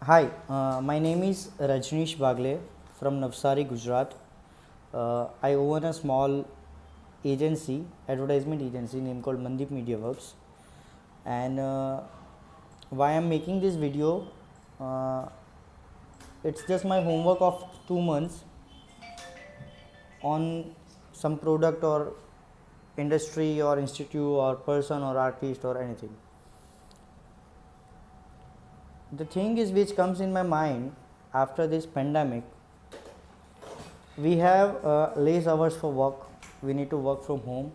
Hi, my name is Rajneesh Bagle from Navsari, Gujarat. I own a small agency, advertisement agency named called Mandip Media Works. And why I'm making this video, uh, it's just my homework of 2 months on some product or industry or institute or person or artist or anything. The thing is which comes in my mind after this pandemic, we have less hours for work, we need to work from home.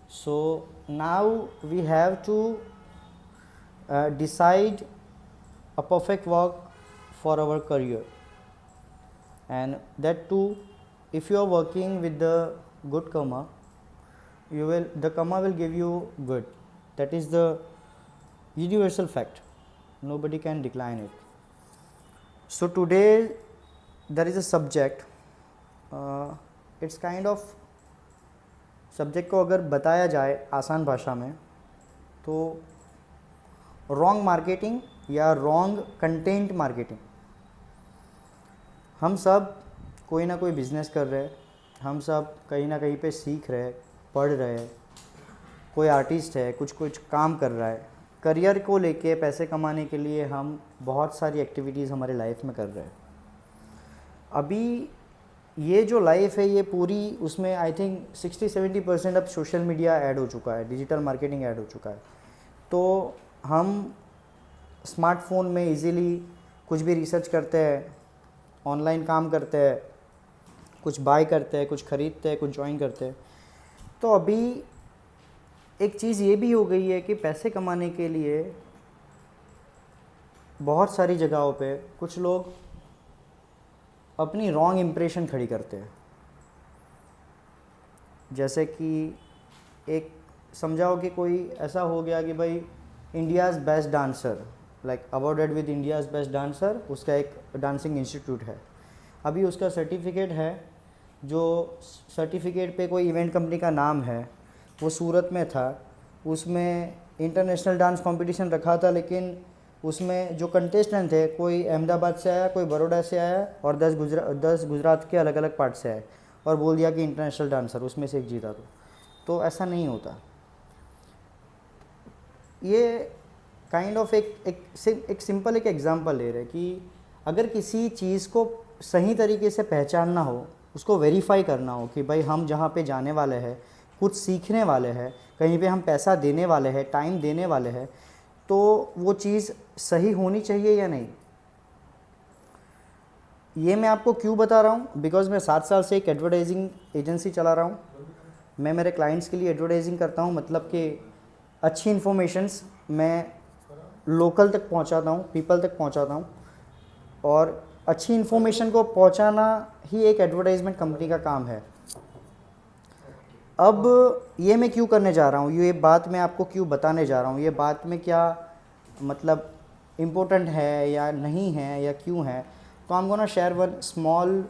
So now we have to decide a perfect work for our career, and that too, if you are working with the good karma, the karma will give you good. That is the universal fact, nobody can decline it. So today there is a subject, it's kind of subject को अगर बताया जाए आसान भाषा में तो wrong marketing या wrong content marketing. हम सब कोई ना कोई बिज़नेस कर रहे हैं, हम सब कहीं ना कहीं पे सीख रहे हैं, पढ़ रहे हैं, कोई आर्टिस्ट है कुछ कुछ काम कर रहा है, करियर को लेके पैसे कमाने के लिए हम बहुत सारी एक्टिविटीज़ हमारे लाइफ में कर रहे हैं। अभी ये जो लाइफ है ये पूरी, उसमें आई थिंक 60-70% अब सोशल मीडिया ऐड हो चुका है, डिजिटल मार्केटिंग ऐड हो चुका है। तो हम स्मार्टफोन में इजीली कुछ भी रिसर्च करते हैं, ऑनलाइन काम करते हैं, कुछ बाय करते हैं, कुछ ख़रीदते हैं, कुछ ज्वाइन करते हैं। तो अभी एक चीज़ ये भी हो गई है कि पैसे कमाने के लिए बहुत सारी जगहों पे कुछ लोग अपनी रॉन्ग इम्प्रेशन खड़ी करते हैं। जैसे कि एक समझाओ कि कोई ऐसा हो गया कि भाई India's best dancer, like awarded with India's best dancer, उसका एक डांसिंग इंस्टीट्यूट है। अभी उसका सर्टिफिकेट है, जो सर्टिफिकेट पे कोई इवेंट कंपनी का नाम है, वो सूरत में था, उसमें इंटरनेशनल डांस कंपटीशन रखा था, लेकिन उसमें जो कंटेस्टेंट थे कोई अहमदाबाद से आया, कोई बड़ौदा से आया और 10 गुजरात के अलग अलग पार्ट से आए और बोल दिया कि इंटरनेशनल डांसर, उसमें से एक जीता। तो ऐसा नहीं होता। ये काइंड ऑफ एक सिंपल एक एग्जांपल ले रहे हैं कि अगर किसी चीज़ को सही तरीके से पहचानना हो, उसको वेरीफाई करना हो कि भाई हम जहाँ पे जाने वाले हैं, कुछ सीखने वाले हैं, कहीं पे हम पैसा देने वाले हैं, टाइम देने वाले हैं, तो वो चीज़ सही होनी चाहिए या नहीं। ये मैं आपको क्यों बता रहा हूँ, बिकॉज़ मैं 7 साल से एक एडवर्टाइजिंग एजेंसी चला रहा हूँ। मैं मेरे क्लाइंट्स के लिए एडवर्टाइजिंग करता हूँ, मतलब कि अच्छी इन्फॉर्मेशंस मैं लोकल तक पहुँचाता हूँ, पीपल तक पहुँचाता हूँ, और अच्छी इन्फॉर्मेशन को पहुँचाना ही एक एडवर्टाइजमेंट कंपनी का काम है। अब ये मैं क्यों करने जा रहा हूँ, ये बात मैं आपको क्यों बताने जा रहा हूँ, ये बात में क्या मतलब इम्पोर्टेंट है या नहीं है या क्यों है, तो I am gonna share one small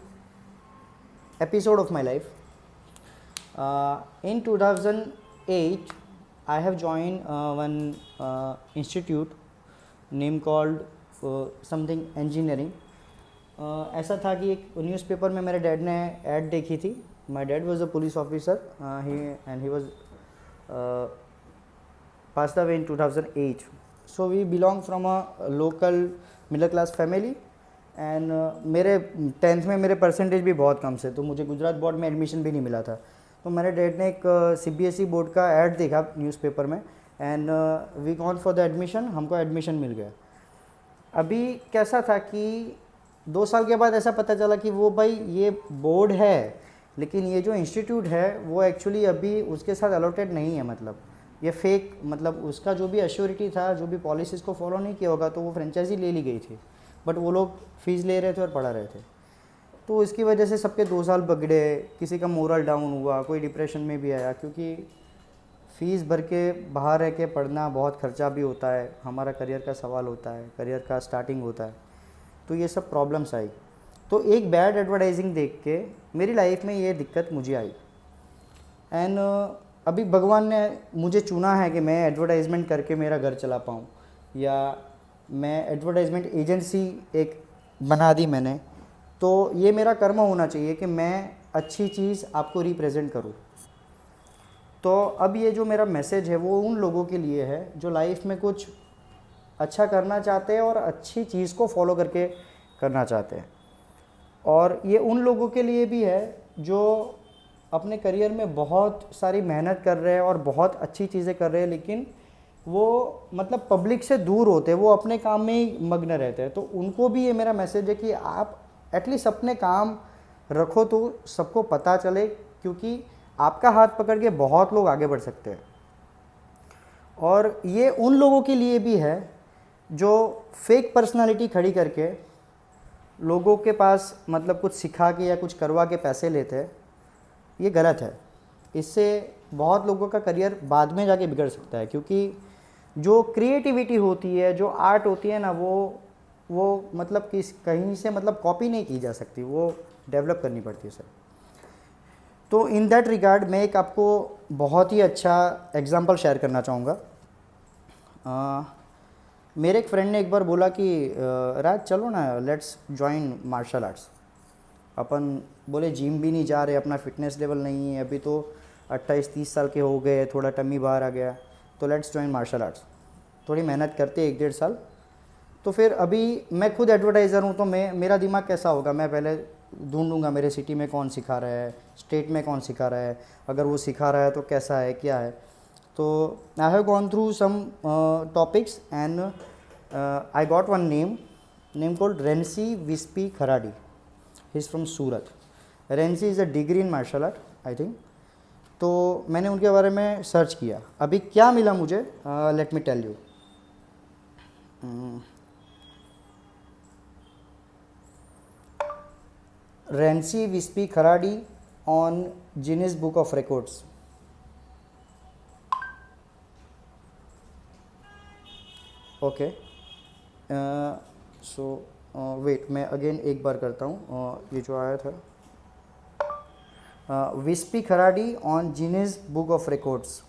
episode of my life. In 2008, I have joined one institute name called something engineering. ऐसा था कि एक न्यूज़पेपर में मेरे डैड ने ऐड देखी थी। My dad was a police officer he was passed away in 2008. So we belong from a local middle class family. And मेरे 10th में मेरे परसेंटेज भी बहुत कम से, तो मुझे गुजरात बोर्ड में एडमिशन भी नहीं मिला था। तो मेरे डैड ने एक CBSE बोर्ड का ऐड देखा न्यूज़पेपर में, and we gone for the admission, हमको एडमिशन मिल गया। अभी कैसा था कि 2 साल के बाद ऐसा पता चला कि वो भाई ये बोर्ड है, लेकिन ये जो इंस्टीट्यूट है वो एक्चुअली अभी उसके साथ अलॉटेड नहीं है, मतलब ये फेक, मतलब उसका जो भी एश्योरिटी था, जो भी पॉलिसीज़ को फॉलो नहीं किया होगा, तो वो फ्रेंचाइजी ले ली गई थी, बट वो लोग फ़ीस ले रहे थे और पढ़ा रहे थे। तो इसकी वजह से सबके 2 साल बिगड़े, किसी का मोरल डाउन हुआ, कोई डिप्रेशन में भी आया, क्योंकि फ़ीस भर के बाहर रह के पढ़ना बहुत खर्चा भी होता है, हमारा करियर का सवाल होता है, करियर का स्टार्टिंग होता है, तो ये सब प्रॉब्लम्स आई। तो एक बैड एडवर्टाइजिंग देख के मेरी लाइफ में ये दिक्कत मुझे आई, एंड अभी भगवान ने मुझे चुना है कि मैं एडवर्टाइजमेंट करके मेरा घर चला पाऊँ या मैं एडवर्टाइजमेंट एजेंसी एक बना दी मैंने, तो ये मेरा कर्म होना चाहिए कि मैं अच्छी चीज़ आपको रिप्रेजेंट करूँ। तो अब ये जो मेरा मैसेज है वो उन लोगों के लिए है जो लाइफ में कुछ अच्छा करना चाहते हैं और अच्छी चीज़ को फॉलो करके करना चाहते हैं, और ये उन लोगों के लिए भी है जो अपने करियर में बहुत सारी मेहनत कर रहे हैं और बहुत अच्छी चीज़ें कर रहे हैं, लेकिन वो मतलब पब्लिक से दूर होते हैं, वो अपने काम में ही मग्न रहते हैं। तो उनको भी ये मेरा मैसेज है कि आप एटलीस्ट अपने काम रखो तो सबको पता चले, क्योंकि आपका हाथ पकड़ के बहुत लोग आगे बढ़ सकते हैं। और ये उन लोगों के लिए भी है जो फेक पर्सनालिटी खड़ी करके लोगों के पास मतलब कुछ सिखा के या कुछ करवा के पैसे लेते हैं। ये गलत है, इससे बहुत लोगों का करियर बाद में जाके बिगड़ सकता है, क्योंकि जो क्रिएटिविटी होती है, जो आर्ट होती है ना, वो मतलब किस कहीं से मतलब कॉपी नहीं की जा सकती, वो डेवलप करनी पड़ती है सर। तो इन दैट रिगार्ड मैं एक आपको बहुत ही अच्छा एग्जांपल शेयर करना चाहूँगा। मेरे एक फ्रेंड ने एक बार बोला कि राज चलो ना, लेट्स ज्वाइन मार्शल आर्ट्स। अपन बोले जिम भी नहीं जा रहे, अपना फिटनेस लेवल नहीं है, अभी तो 28-30 साल के हो गए, थोड़ा टमी बाहर आ गया, तो लेट्स ज्वाइन मार्शल आर्ट्स। थोड़ी मेहनत करते 1-1.5 साल। तो फिर अभी मैं खुद एडवर्टाइज़र हूँ, तो मेरा दिमाग कैसा होगा, मैं पहले ढूंढूंगा मेरे सिटी में कौन सिखा रहा है, स्टेट में कौन सिखा रहा है, अगर वो सिखा रहा है तो कैसा है, क्या है। तो I have gone through some topics and I got one name called Renshi Vispy Kharadi. He is from Surat. Renshi is a degree in martial art I think. तो मैंने उनके बारे में सर्च किया, अभी क्या मिला मुझे, let me tell you. Renshi Vispy Kharadi on Guinness book of Records. Okay, so wait, मैं अगेन एक बार करता हूँ, ये जो आया था Vispy Kharadi on Guinness book of Records.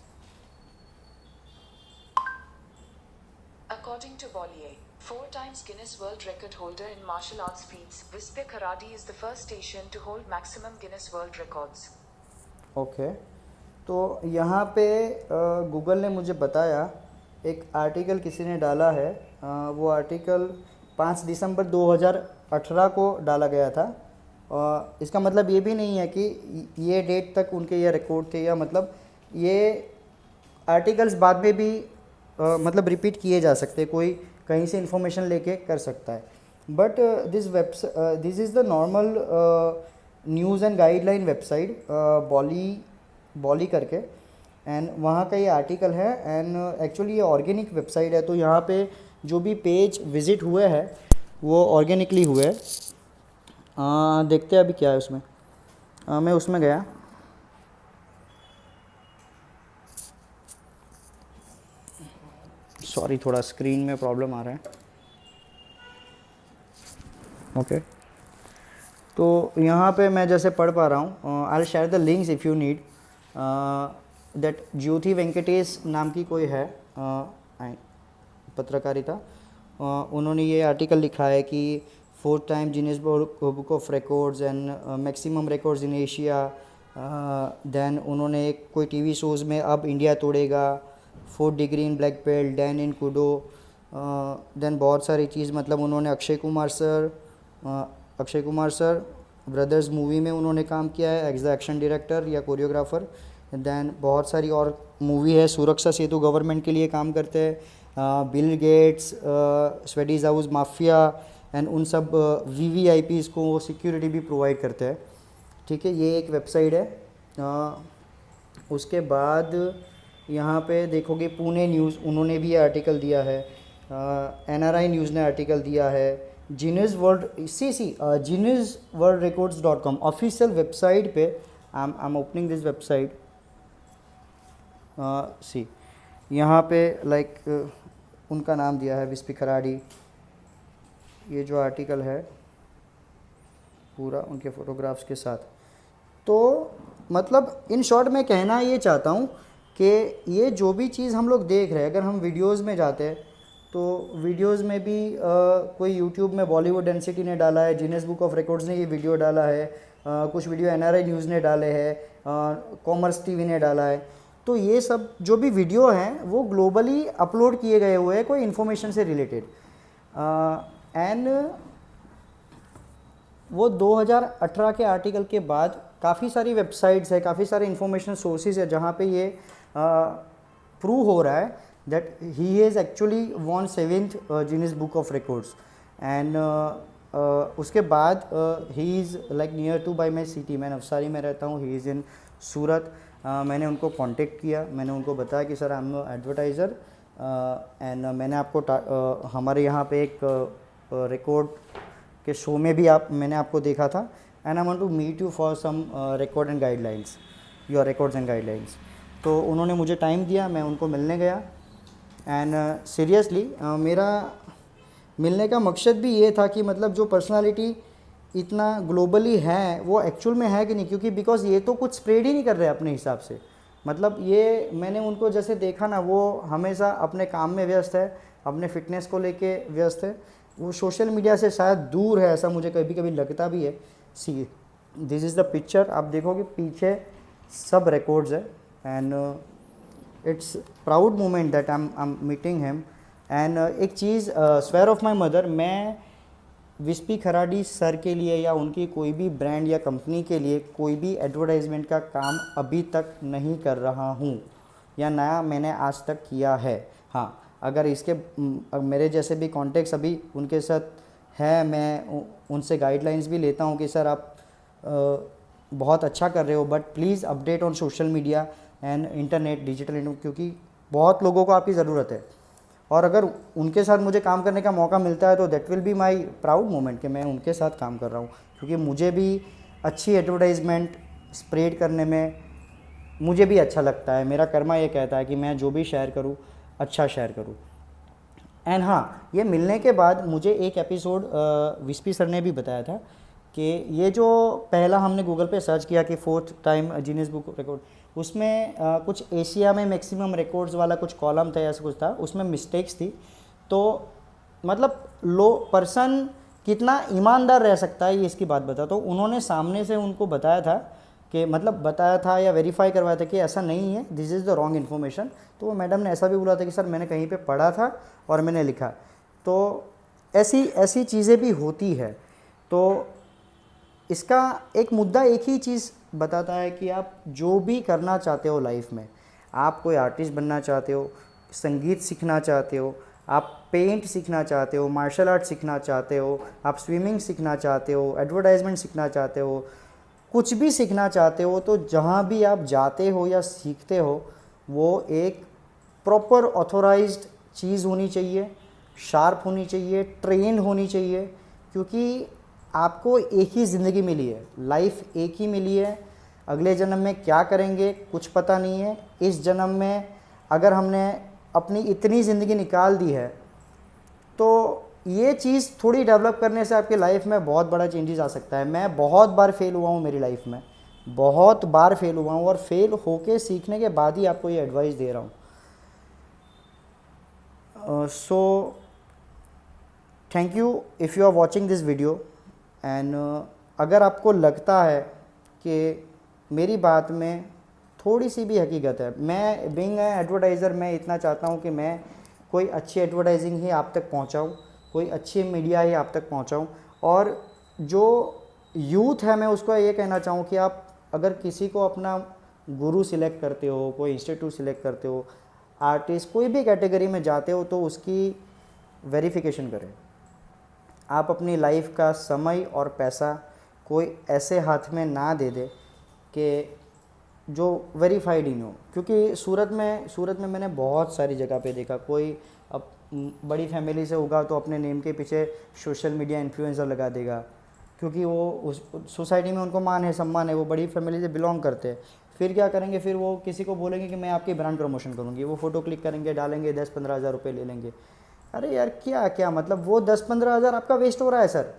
According to Bollier, 4 times Guinness World Record holder in martial arts feats, Vispe Kharadi is the first Asian to hold maximum Guinness World Records. Okay, तो यहाँ पे गूगल ने मुझे बताया, एक article किसी ने डाला है, वो आर्टिकल 5 दिसंबर 2018 को डाला गया था। इसका मतलब ये भी नहीं है कि ये डेट तक उनके ये रिकॉर्ड थे, या मतलब ये आर्टिकल्स बाद में भी मतलब रिपीट किए जा सकते, कोई कहीं से इन्फॉर्मेशन लेके कर सकता है। But this is the normal news and guideline website Bolly करके, एंड वहाँ का ये आर्टिकल है। एंड एक्चुअली ये ऑर्गेनिक वेबसाइट है, तो यहाँ पे जो भी पेज विज़िट हुए हैं वो ऑर्गेनिकली हुए हैं। देखते हैं अभी क्या है उसमें। मैं उसमें गया, सॉरी थोड़ा स्क्रीन में प्रॉब्लम आ रहा है। ओके, तो यहाँ पे मैं जैसे पढ़ पा रहा हूँ, I will share the links if you need. That Jyoti Venkatesh नाम की कोई है पत्रकारिता, उन्होंने ये आर्टिकल लिखा है कि 4 time Guinness book of records and maximum records in Asia. Then उन्होंने कोई टीवी शोज़ में अब इंडिया तोड़ेगा, 4 degree in black belt, dan in Kudo, then बहुत सारी चीज़, मतलब उन्होंने Akshay Kumar sir brothers movie में उन्होंने काम किया है एज द एक्शन डायरेक्टर या कोरियोग्राफर। देन बहुत सारी और मूवी है, सुरक्षा सेतु गवर्नमेंट के लिए काम करते हैं, Bill Gates, Swedish house mafia, and उन सब VVIPs को सिक्योरिटी भी प्रोवाइड करते हैं। ठीक है, ये एक वेबसाइट है। उसके बाद यहाँ पे देखोगे पुणे न्यूज़, उन्होंने भी आर्टिकल दिया है, NRI न्यूज़ ने आर्टिकल दिया है, Guinness world Guinness world records official website पे। I am opening this website. See यहाँ पे लाइक उनका नाम दिया है विस्पी खराडी। ये जो आर्टिकल है पूरा उनके फ़ोटोग्राफ्स के साथ। तो मतलब इन शॉर्ट मैं कहना ये चाहता हूँ कि ये जो भी चीज़ हम लोग देख रहे हैं, अगर हम वीडियोस में जाते हैं तो वीडियोस में भी कोई यूट्यूब में बॉलीवुड डेंसिटी ने डाला है, गिनीज बुक ऑफ रिकॉर्ड्स ने ये वीडियो डाला है, कुछ वीडियो एनआरआई न्यूज़ ने डाले हैं, कॉमर्स टीवी ने डाला है। तो ये सब जो भी वीडियो हैं वो ग्लोबली अपलोड किए गए हुए हैं कोई इन्फॉर्मेशन से रिलेटेड। एंड वो 2018 के आर्टिकल के बाद काफ़ी सारी वेबसाइट्स है, काफ़ी सारे इन्फॉर्मेशन सोर्सेज है जहाँ पे ये प्रूव हो रहा है that he has actually won 7th Guinness book of records. And उसके बाद he is like near to by my city, मैं नवसारी में रहता हूँ, ही इज़ इन सूरत। मैंने उनको कांटेक्ट किया, मैंने उनको बताया कि sir I am advertiser and मैंने आपको हमारे यहाँ पे एक रिकॉर्ड के शो में भी मैंने आपको देखा था, and I want to meet you for some record and guidelines, your records and guidelines. तो उन्होंने मुझे टाइम दिया, मैं उनको मिलने गया। एंड सीरियसली मेरा मिलने का मकसद भी ये था कि मतलब जो पर्सनालिटी इतना ग्लोबली है वो एक्चुअल में है कि नहीं, क्योंकि बिकॉज ये तो कुछ स्प्रेड ही नहीं कर रहे अपने हिसाब से। मतलब ये मैंने उनको जैसे देखा ना, वो हमेशा अपने काम में व्यस्त है, अपने फिटनेस को लेके व्यस्त है, वो सोशल मीडिया से शायद दूर है, ऐसा मुझे कभी कभी लगता भी है। See this is the picture, आप देखोगे पीछे सब रिकॉर्ड्स है। And it's proud moment that I am meeting him. And एक चीज़, स्वेयर ऑफ माई मदर, मैं विस्पी खराडी सर के लिए या उनकी कोई भी ब्रांड या कंपनी के लिए कोई भी एडवर्टाइजमेंट का काम अभी तक नहीं कर रहा हूँ, या नया मैंने आज तक किया है। हाँ, अगर इसके मेरे जैसे भी कॉन्टेक्ट्स अभी उनके साथ है, मैं उनसे गाइडलाइंस भी लेता हूँ कि सर आप बहुत अच्छा कर रहे हो, but please update on social media and internet, digital, क्योंकि बहुत लोगों को आपकी ज़रूरत है। और अगर उनके साथ मुझे काम करने का मौका मिलता है तो that will be my proud moment कि मैं उनके साथ काम कर रहा हूँ, क्योंकि मुझे भी अच्छी एडवर्टाइजमेंट स्प्रेड करने में मुझे भी अच्छा लगता है। मेरा कर्मा ये कहता है कि मैं जो भी शेयर करूँ अच्छा शेयर करूँ। एंड हाँ, ये मिलने के बाद मुझे एक एपिसोड विस्पी सर ने भी बताया था कि ये जो पहला हमने गूगल पे सर्च किया कि 4th time Guinness book record, उसमें कुछ एशिया में मैक्सिमम रिकॉर्ड्स वाला कुछ कॉलम था, ऐसा कुछ था, उसमें मिस्टेक्स थी। तो मतलब पर्सन कितना ईमानदार रह सकता है ये इसकी बात बता। तो उन्होंने सामने से उनको बताया था कि मतलब बताया था या वेरीफाई करवाया था कि ऐसा नहीं है, this is the wrong information. तो वो मैडम ने ऐसा भी बोला था कि सर मैंने कहीं पे पढ़ा था और मैंने लिखा। तो ऐसी चीज़ें भी होती है। तो इसका एक मुद्दा एक ही चीज़ बताता है कि आप जो भी करना चाहते हो लाइफ में, आप कोई आर्टिस्ट बनना चाहते हो, संगीत सीखना चाहते हो, आप पेंट सीखना चाहते हो, मार्शल आर्ट सीखना चाहते हो, आप स्विमिंग सीखना चाहते हो, एडवर्टाइजमेंट सीखना चाहते हो, कुछ भी सीखना चाहते हो, तो जहाँ भी आप जाते हो या सीखते हो वो एक प्रॉपर ऑथोराइज्ड चीज़ होनी चाहिए, शार्प होनी चाहिए, ट्रेंड होनी चाहिए, क्योंकि आपको एक ही ज़िंदगी मिली है, लाइफ एक ही मिली है। अगले जन्म में क्या करेंगे कुछ पता नहीं है। इस जन्म में अगर हमने अपनी इतनी ज़िंदगी निकाल दी है तो ये चीज़ थोड़ी डेवलप करने से आपकी लाइफ में बहुत बड़ा चेंजेस आ सकता है। मैं बहुत बार फेल हुआ हूँ मेरी लाइफ में, बहुत बार फेल हुआ हूँ, और फेल होके सीखने के बाद ही आपको ये एडवाइस दे रहा हूँ। So thank you if you are watching this video. And अगर आपको लगता है कि मेरी बात में थोड़ी सी भी हकीकत है, मैं बीइंग एडवर्टाइज़र मैं इतना चाहता हूँ कि मैं कोई अच्छी एडवर्टाइजिंग ही आप तक पहुँचाऊँ, कोई अच्छी मीडिया ही आप तक पहुँचाऊँ। और जो यूथ है मैं उसको ये कहना चाहूँ कि आप अगर किसी को अपना गुरु सिलेक्ट करते हो, कोई इंस्टीट्यूट सिलेक्ट करते हो, आर्टिस्ट कोई भी कैटेगरी में जाते हो, तो उसकी वेरिफिकेशन करें। आप अपनी लाइफ का समय और पैसा कोई ऐसे हाथ में ना दे दे कि जो वेरीफाइड ही नहीं हो। क्योंकि सूरत में मैंने बहुत सारी जगह पे देखा, कोई अब बड़ी फैमिली से होगा तो अपने नेम के पीछे सोशल मीडिया इन्फ्लुएंसर लगा देगा, क्योंकि वो उस सोसाइटी में उनको मान है, सम्मान है, वो बड़ी फैमिली से बिलोंग करते हैं। फिर क्या करेंगे, फिर वो किसी को बोलेंगे कि मैं आपकी ब्रांड प्रमोशन करूँगी, वो फ़ोटो क्लिक करेंगे, डालेंगे, 10-15 हज़ार रुपये ले लेंगे। अरे यार क्या मतलब वो 10-15 हज़ार आपका वेस्ट हो रहा है सर,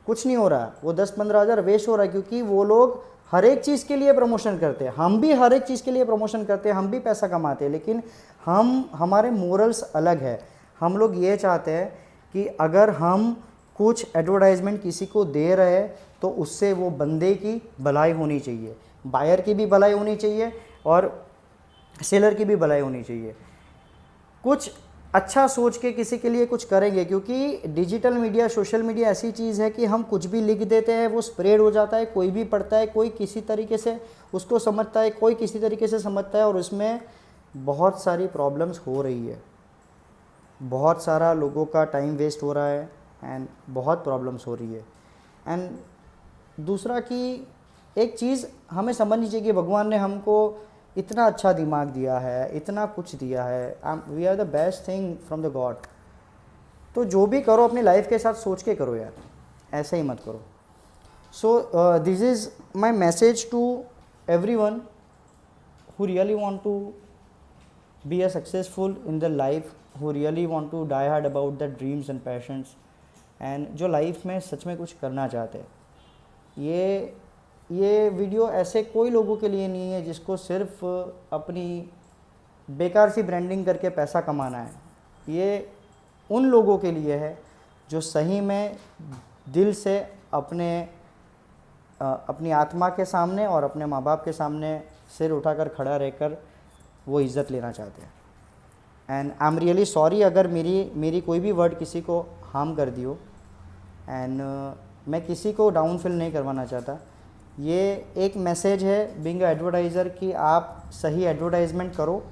कुछ नहीं हो रहा, वो 10-15 हज़ार वेस्ट हो रहा है, क्योंकि वो लोग हर एक चीज़ के लिए प्रमोशन करते हैं, हम भी हर एक चीज़ के लिए प्रमोशन करते हैं, हम भी पैसा कमाते हैं, लेकिन हमारे मोरल्स अलग है। हम लोग ये चाहते हैं कि अगर हम कुछ एडवर्टाइजमेंट किसी को दे रहे हैं तो उससे वो बंदे की भलाई होनी चाहिए, बायर की भी भलाई होनी चाहिए और सेलर की भी भलाई होनी चाहिए। कुछ अच्छा सोच के किसी के लिए कुछ करेंगे, क्योंकि डिजिटल मीडिया, सोशल मीडिया ऐसी चीज़ है कि हम कुछ भी लिख देते हैं, वो स्प्रेड हो जाता है, कोई भी पढ़ता है, कोई किसी तरीके से उसको समझता है, कोई किसी तरीके से समझता है, और उसमें बहुत सारी प्रॉब्लम्स हो रही है, बहुत सारा लोगों का टाइम वेस्ट हो रहा है एंड बहुत प्रॉब्लम्स हो रही है। एंड दूसरा कि एक चीज़ हमें समझनी चाहिए कि भगवान ने हमको इतना अच्छा दिमाग दिया है, इतना कुछ दिया है, we are the best thing from the God. तो जो भी करो अपनी लाइफ के साथ सोच के करो यार, ऐसे ही मत करो। So this is my message to every one who really want to be a successful in their life, who really want to die hard about their dreams and passions, and जो लाइफ में सच में कुछ करना चाहते हैं। ये video ऐसे कोई लोगों के लिए नहीं है जिसको सिर्फ अपनी बेकार सी ब्रांडिंग करके पैसा कमाना है। ये उन लोगों के लिए है जो सही में दिल से अपनी आत्मा के सामने और अपने माँ बाप के सामने सिर उठाकर खड़ा रहकर वो इज़्ज़त लेना चाहते हैं। And I am really sorry अगर मेरी कोई भी वर्ड किसी को हार्म कर दी हो, एंड मैं किसी को डाउन फील नहीं करवाना चाहता। ये एक मैसेज है बीइंग अ एडवर्टाइज़र कि आप सही एडवर्टाइजमेंट करो,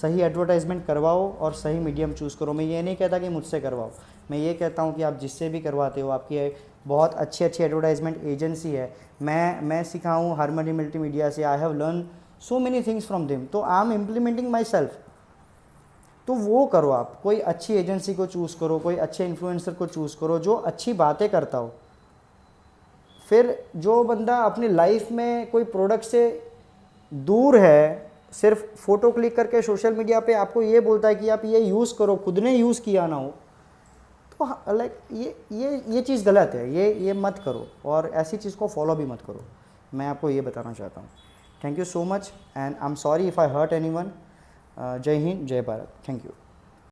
सही एडवर्टाइजमेंट करवाओ और सही मीडियम चूज़ करो। मैं ये नहीं कहता कि मुझसे करवाओ, मैं ये कहता हूँ कि आप जिससे भी करवाते हो, आपकी बहुत अच्छी एडवर्टाइजमेंट एजेंसी है। मैं सीखा हूँ हारमनी मल्टीमीडिया से, I have learn so many things from them, तो I am implementing myself. तो वो करो, आप कोई अच्छी एजेंसी को चूज़ करो, कोई अच्छे इन्फ्लुएंसर को चूज़ करो जो अच्छी बातें करता हो। फिर जो बंदा अपनी लाइफ में कोई प्रोडक्ट से दूर है, सिर्फ फ़ोटो क्लिक करके सोशल मीडिया पे आपको ये बोलता है कि आप ये यूज़ करो, खुद ने यूज़ किया ना हो, तो लाइक ये चीज़ गलत है। ये मत करो और ऐसी चीज़ को फॉलो भी मत करो। मैं आपको ये बताना चाहता हूँ। Thank you so much and I am sorry if I hurt anyone. जय हिंद, जय भारत। Thank you.